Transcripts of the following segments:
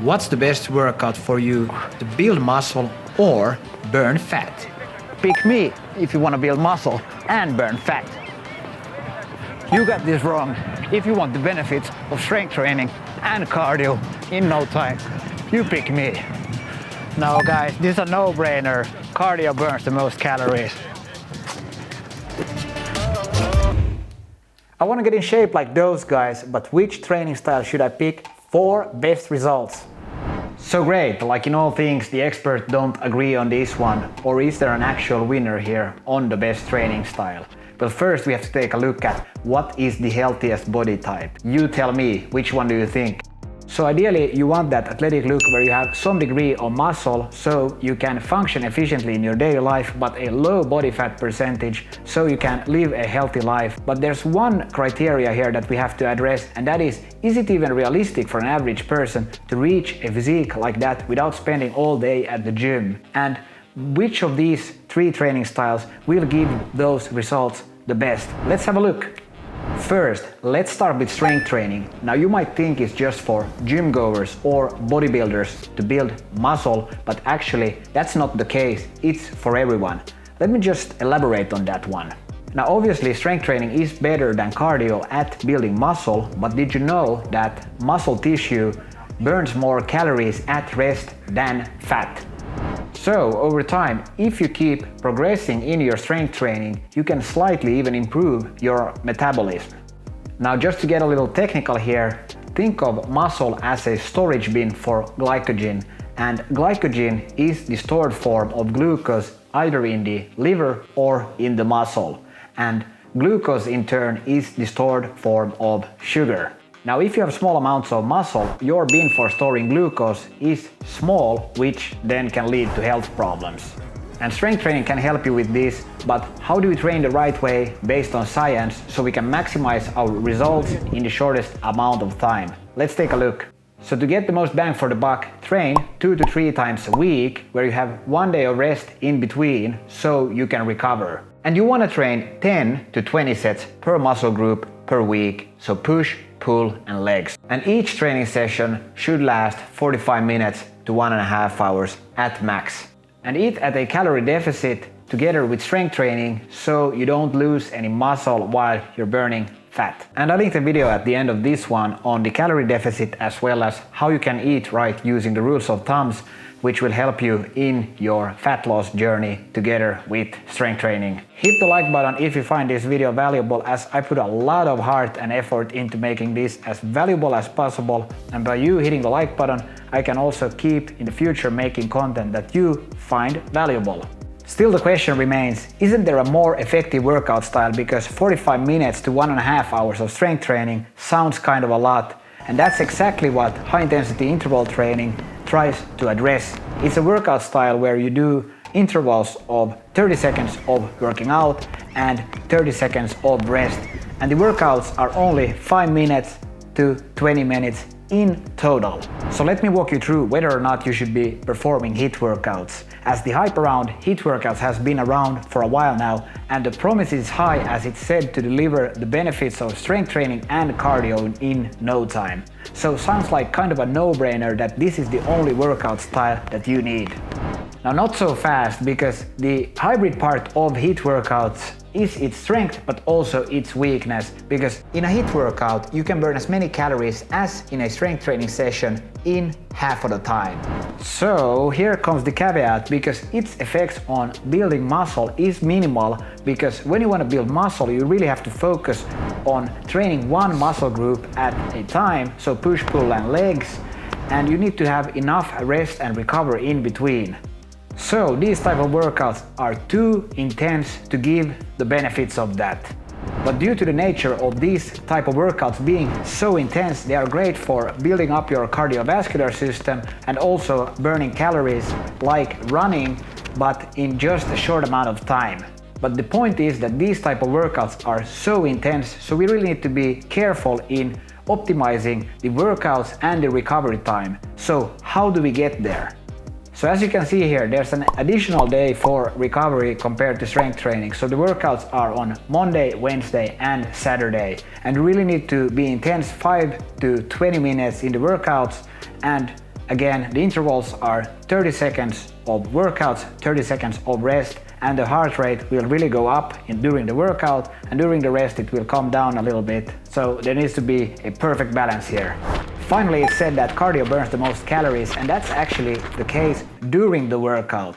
What's the best workout for you to build muscle or burn fat? Pick me if you want to build muscle and burn fat. You got this wrong. If you want the benefits of strength training and cardio in no time, you pick me. No guys, this is a no-brainer. Cardio burns the most calories. I want to get in shape like those guys, but which training style should I pick for best results? So great, like in all things, the experts don't agree on this one, or is there an actual winner here on the best training style? But first we have to take a look at what is the healthiest body type. You tell me, which one do you think? So ideally you want that athletic look where you have some degree of muscle so you can function efficiently in your daily life, but a low body fat percentage so you can live a healthy life. But there's one criteria here that we have to address, and that is it even realistic for an average person to reach a physique like that without spending all day at the gym? And which of these three training styles will give those results the best? Let's have a look. First, let's start with strength training. Now you might think it's just for gym goers or bodybuilders to build muscle, but actually that's not the case. It's for everyone. Let me just elaborate on that one. Now obviously strength training is better than cardio at building muscle, but did you know that muscle tissue burns more calories at rest than fat? So over time, if you keep progressing in your strength training, you can slightly even improve your metabolism. Now just to get a little technical here, think of muscle as a storage bin for glycogen, and glycogen is the stored form of glucose either in the liver or in the muscle, and glucose in turn is the stored form of sugar. Now if you have small amounts of muscle, your bin for storing glucose is small, which then can lead to health problems. And strength training can help you with this, but how do we train the right way based on science so we can maximize our results in the shortest amount of time? Let's take a look. So to get the most bang for the buck, train 2 to 3 times a week where you have 1 day of rest in between so you can recover. And you want to train 10 to 20 sets per muscle group per week, so push, pull and legs. And each training session should last 45 minutes to 1.5 hours at max. And eat at a calorie deficit together with strength training so you don't lose any muscle while you're burning fat. And I linked a video at the end of this one on the calorie deficit as well as how you can eat right using the rules of thumbs, which will help you in your fat loss journey together with strength training. Hit the like button if you find this video valuable, as I put a lot of heart and effort into making this as valuable as possible, and by you hitting the like button I can also keep in the future making content that you find valuable. Still the question remains, isn't there a more effective workout style, because 45 minutes to 1.5 hours of strength training sounds kind of a lot, and that's exactly what high intensity interval training tries to address. It's a workout style where you do intervals of 30 seconds of working out and 30 seconds of rest, and the workouts are only 5 minutes to 20 minutes in total. So let me walk you through whether or not you should be performing HIIT workouts, as the hype around HIIT workouts has been around for a while now, and the promise is high as it's said to deliver the benefits of strength training and cardio in no time. So sounds like kind of a no-brainer that this is the only workout style that you need. Now not so fast, because the hybrid part of HIIT workouts is its strength but also its weakness, because in a HIIT workout you can burn as many calories as in a strength training session in half of the time. So here comes the caveat, because its effects on building muscle is minimal, because when you want to build muscle you really have to focus on training one muscle group at a time, so push, pull and legs, and you need to have enough rest and recovery in between. So these type of workouts are too intense to give the benefits of that. But due to the nature of these type of workouts being so intense, they are great for building up your cardiovascular system and also burning calories like running, but in just a short amount of time. But the point is that these type of workouts are so intense, so we really need to be careful in optimizing the workouts and the recovery time. So how do we get there? So as you can see here, there's an additional day for recovery compared to strength training. So the workouts are on Monday, Wednesday and Saturday. And you really need to be intense 5 to 20 minutes in the workouts and Again, the intervals are 30 seconds of workouts, 30 seconds of rest, and the heart rate will really go up during the workout, and during the rest it will come down a little bit. So there needs to be a perfect balance here. Finally, it's said that cardio burns the most calories, and that's actually the case during the workout.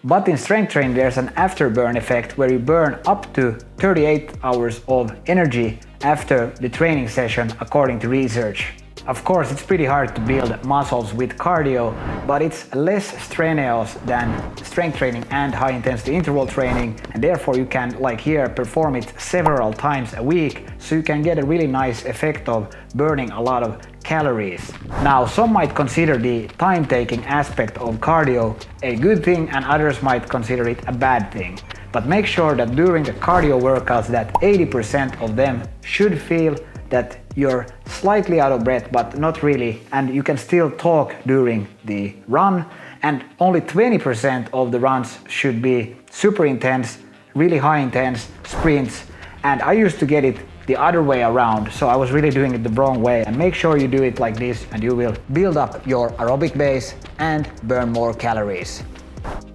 But in strength training there's an afterburn effect where you burn up to 38 hours of energy after the training session, according to research. Of course, it's pretty hard to build muscles with cardio, but it's less strenuous than strength training and high intensity interval training, and therefore you can, like here, perform it several times a week, so you can get a really nice effect of burning a lot of calories. Now, some might consider the time-taking aspect of cardio a good thing, and others might consider it a bad thing. But make sure that during the cardio workouts that 80% of them should feel that you're slightly out of breath, but not really, and you can still talk during the run, and only 20% of the runs should be super intense, really high intense sprints. And I used to get it the other way around, so I was really doing it the wrong way. And make sure you do it like this, and you will build up your aerobic base and burn more calories.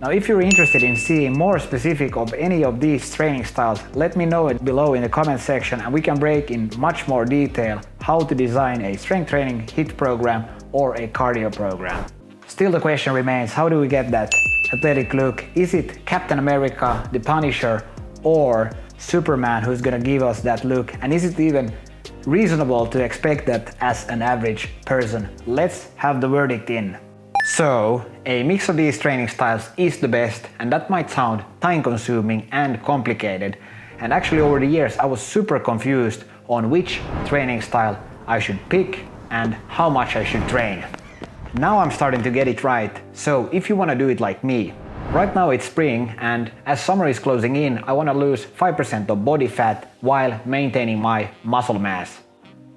Now, if you're interested in seeing more specific of any of these training styles, let me know it below in the comment section, and we can break in much more detail how to design a strength training HIIT program or a cardio program. Still, the question remains, how do we get that athletic look? Is it Captain America, the Punisher, or Superman who's gonna give us that look? And is it even reasonable to expect that as an average person? Let's have the verdict in. So, a mix of these training styles is the best, and that might sound time-consuming and complicated. And actually, over the years I was super confused on which training style I should pick and how much I should train. Now I'm starting to get it right, so if you want to do it like me. Right now it's spring, and as summer is closing in, I want to lose 5% of body fat while maintaining my muscle mass.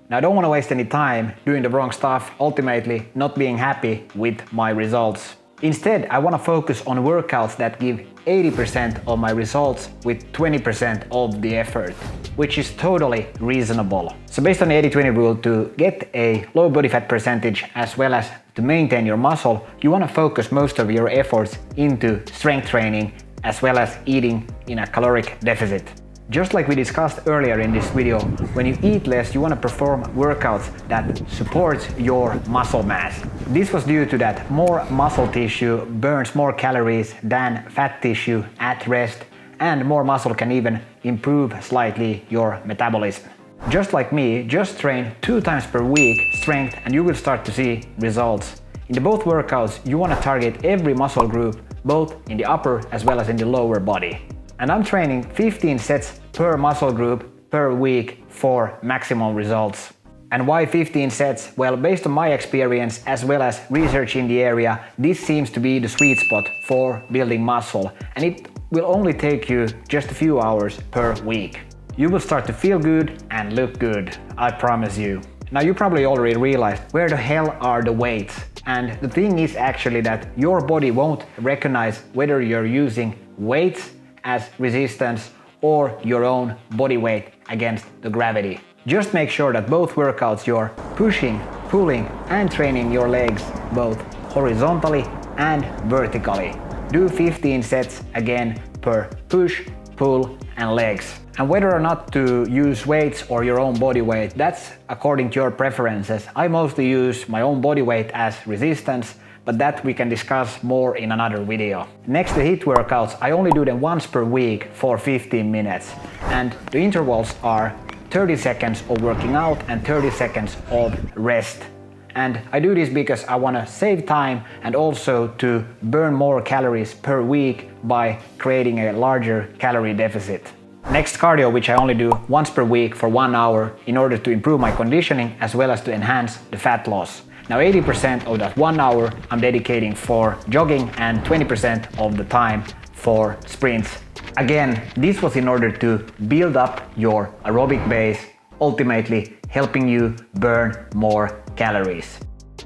Now, I don't want to waste any time doing the wrong stuff, ultimately not being happy with my results. Instead, I want to focus on workouts that give 80% of my results with 20% of the effort, which is totally reasonable. So based on the 80-20 rule, to get a low body fat percentage as well as to maintain your muscle, you want to focus most of your efforts into strength training as well as eating in a caloric deficit. Just like we discussed earlier in this video, when you eat less, you want to perform workouts that support your muscle mass. This was due to that more muscle tissue burns more calories than fat tissue at rest, and more muscle can even improve slightly your metabolism. Just like me, just train 2 times per week strength and you will start to see results. In the both workouts, you want to target every muscle group, both in the upper as well as in the lower body. And I'm training 15 sets per muscle group per week for maximum results. And why 15 sets? Well, based on my experience as well as research in the area, this seems to be the sweet spot for building muscle, and it will only take you just a few hours per week. You will start to feel good and look good, I promise you. Now, you probably already realized where the hell are the weights? And the thing is actually that your body won't recognize whether you're using weights as resistance or your own body weight against the gravity. Just make sure that both workouts you're pushing, pulling and training your legs both horizontally and vertically. Do 15 sets again per push, pull and legs. And whether or not to use weights or your own body weight, that's according to your preferences. I mostly use my own body weight as resistance, but that we can discuss more in another video. Next, the HIIT workouts, I only do them once per week for 15 minutes. And the intervals are 30 seconds of working out and 30 seconds of rest. And I do this because I want to save time and also to burn more calories per week by creating a larger calorie deficit. Next, cardio, which I only do once per week for 1 hour in order to improve my conditioning as well as to enhance the fat loss. Now, 80% of that 1 hour I'm dedicating for jogging and 20% of the time for sprints. Again, this was in order to build up your aerobic base, ultimately helping you burn more calories.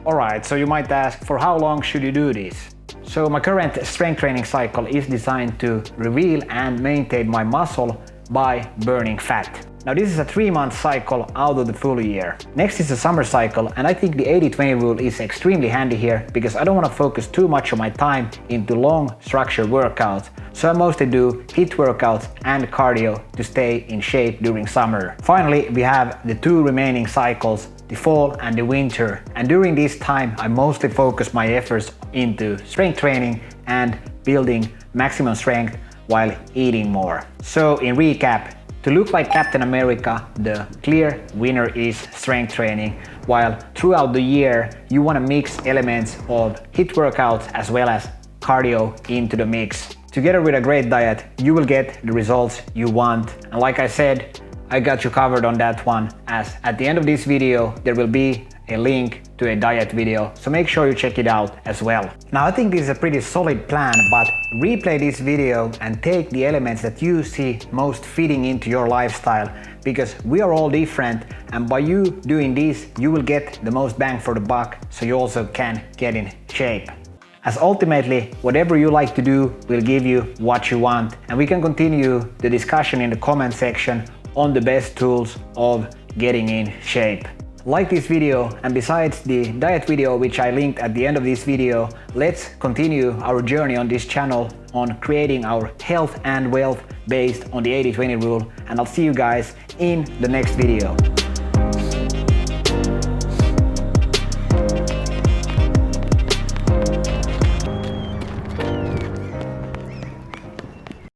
Alright, so you might ask, for how long should you do this? So my current strength training cycle is designed to reveal and maintain my muscle by burning fat. Now this is a 3-month cycle out of the full year. Next is the summer cycle, and I think the 80-20 rule is extremely handy here because I don't want to focus too much of my time into long structured workouts. So I mostly do HIIT workouts and cardio to stay in shape during summer. Finally, we have the 2 remaining cycles, the fall and the winter. And during this time, I mostly focus my efforts into strength training and building maximum strength while eating more. So in recap, to look like Captain America, the clear winner is strength training, while throughout the year you want to mix elements of HIIT workouts as well as cardio into the mix. Together with a great diet, you will get the results you want. And like I said, I got you covered on that one, as at the end of this video there will be a link to a diet video, so make sure you check it out as well. Now I think this is a pretty solid plan, but replay this video and take the elements that you see most fitting into your lifestyle, because we are all different, and by you doing this you will get the most bang for the buck, so you also can get in shape. As ultimately, whatever you like to do will give you what you want, and we can continue the discussion in the comment section on the best tools of getting in shape. Like this video, and besides the diet video which I linked at the end of this video, let's continue our journey on this channel on creating our health and wealth based on the 80-20 rule, and I'll see you guys in the next video.